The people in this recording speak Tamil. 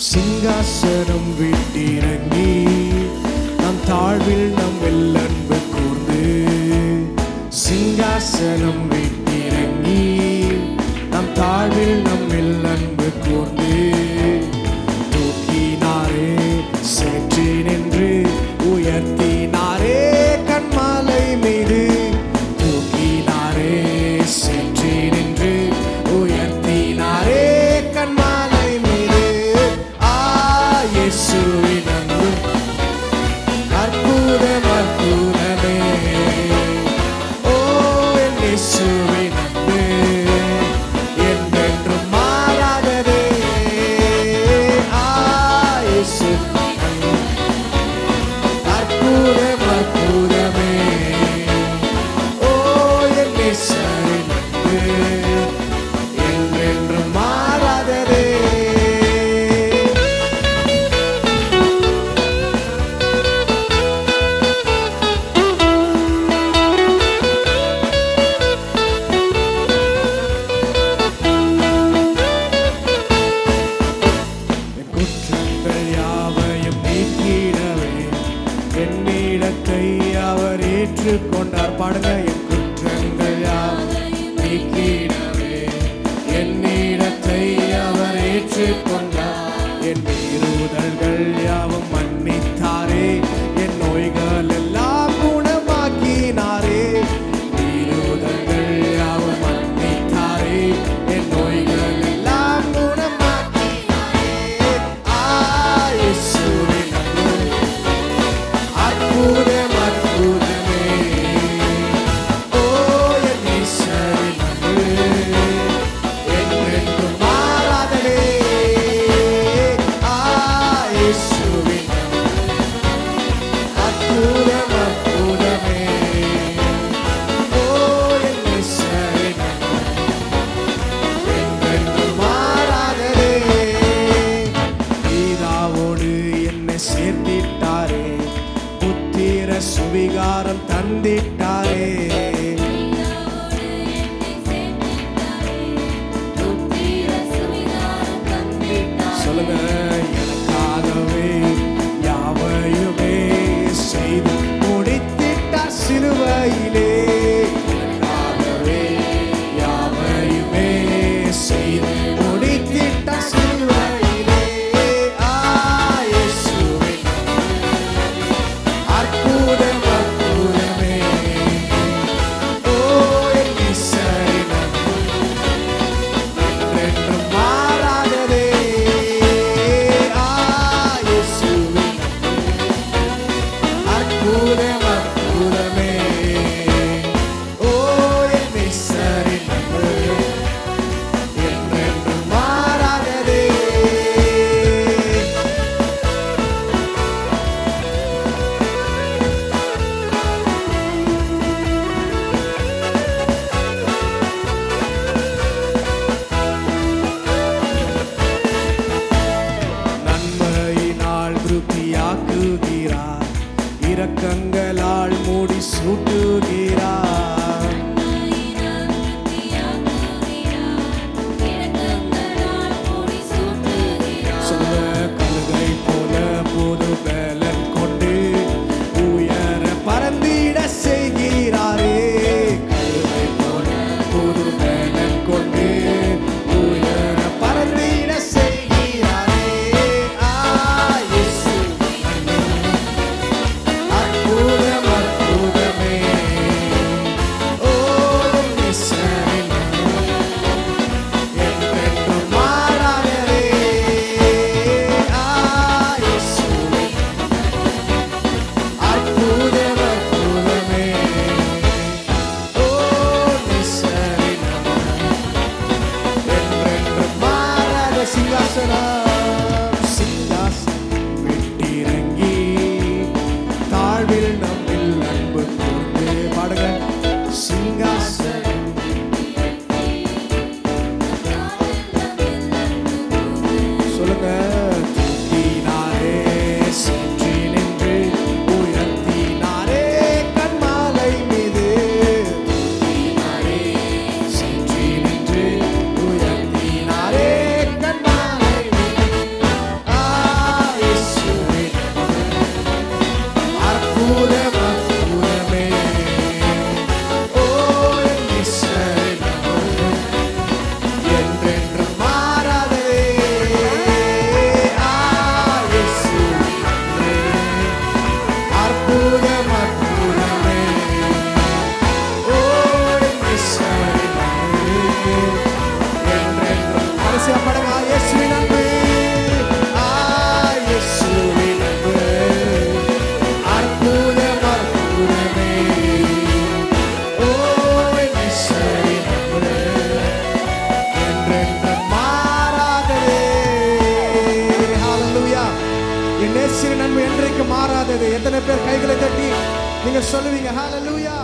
சிங்காசனம் விட்டிறங்கி நம் தாழ்வில் நம் வெள்ளன்பு கூர்ந்து, சிங்காசனம் விட்டிறங்கி நம் தாழ்வில் நம் வெள்ளன்பு கூர்ந்து, தூக்கினாரே சேற்றி நின்று உயர்த்தினாரே கண்மாலை மீது, தூக்கினாரே சேற்றி நின்று உயர்த்தினாரே கண்மாலை மீது. இயேசுவின் அன்பு அற்புதம் அற்புதமே, ஓ என் இயேசுவின் அன்பு என்றென்றும் மாறாததே. இயேசுவின் அன்பு அற்புதம் அற்புதமே, ஓ என் இயேசுவின் அன்பு என்றென்றும் மாறாததே. குற்றங்கள் யாவையும் நீக்கிடவே என்னிடத்தை அவர் ஏற்றுக்கொண்டார். பாடுங்க. என் குற்றங்கள் யாவையும் நீக்கிடவே என்னிடத்தை அவர் ஏற்றுக்கொண்டார். என் மீறுதல்கள் யாவும் மன்னித்தாரே, என் நோய்கள் எல்லாம் குணமாக்கினாரே. மீறுதல்கள் யாவும் மன்னித்தாரே, என் நோய்கள் எல்லாம் குணமாக்கினாரே. இயேசுவின் அன்பு அற்புதம் அற்புதமே, ஓ என் இயேசுவின் அன்பு என்றென்றும் மாறாததே. இயேசுவின் அற்புதம் அற்புதமே, ஓ என் இயேசுவின் அன்பு என்றென்றும் மாறாததே. பிதாவோடு என்னை சேர்த்திட்டாரே, புத்திர சுவிகாரம் தந்திட்டாரே. சொல்லுங்க. எனக்காகவே யாவையுமே செய்து முடித்திட்டார் சிலுவையிலே. எனக்காகவே யாவையுமே செய்து முடித்திட்டார் சிலுவையிலே. இயேசுவின் அற்புதம் அற்புதமே, ஓ என் இயேசுவின் அன்பு என்றென்றும் மாறாததே. இயேசுவின் அற்புதம் அற்புதமே, ஓ என் இயேசுவின் அன்பு என்றென்றும் மாறாததே. நன்மையினால் திருப்தியாக்குகிறார், இரக்கங்களால் மூடி சூட்டுகிறார். சொல்லுங்க. கழுகை போல புது பலன் கொண்டு உயர பறந்திட செய்கிறாரே. கழுகை போல புது பலன் கொண்டு உயர பறந்திட செய்கிறாரே. இயேசுவின் அற்புதம் அற்புதமே, ஓ என் இயேசுவின் அன்பு என்றென்றும் மாறாததே. இயேசுவின் அற்புதம் அற்புதமே, ஓ இயேசுவின் அன்பு என்றென்றும் மாறாத. சிங்காசனம் சிங்காசனம் விட்டிறங்கி தாழ்வில் நம்மில் அன்பு கூர்ந்து. பாடுங்க. சிங்காசனம் சொல்லுங்க. தூக்கினாரே சேற்றி நின்று உயர்த்தினாரே கண்மாலை மீது, தூக்கினாரே சேற்றி நின்று உயர்த்தினாரே கண்மாலை மீது. எத்தனை பேர் கைகளை தட்டி நீங்க சொல்லுவீங்க ஹalleluya?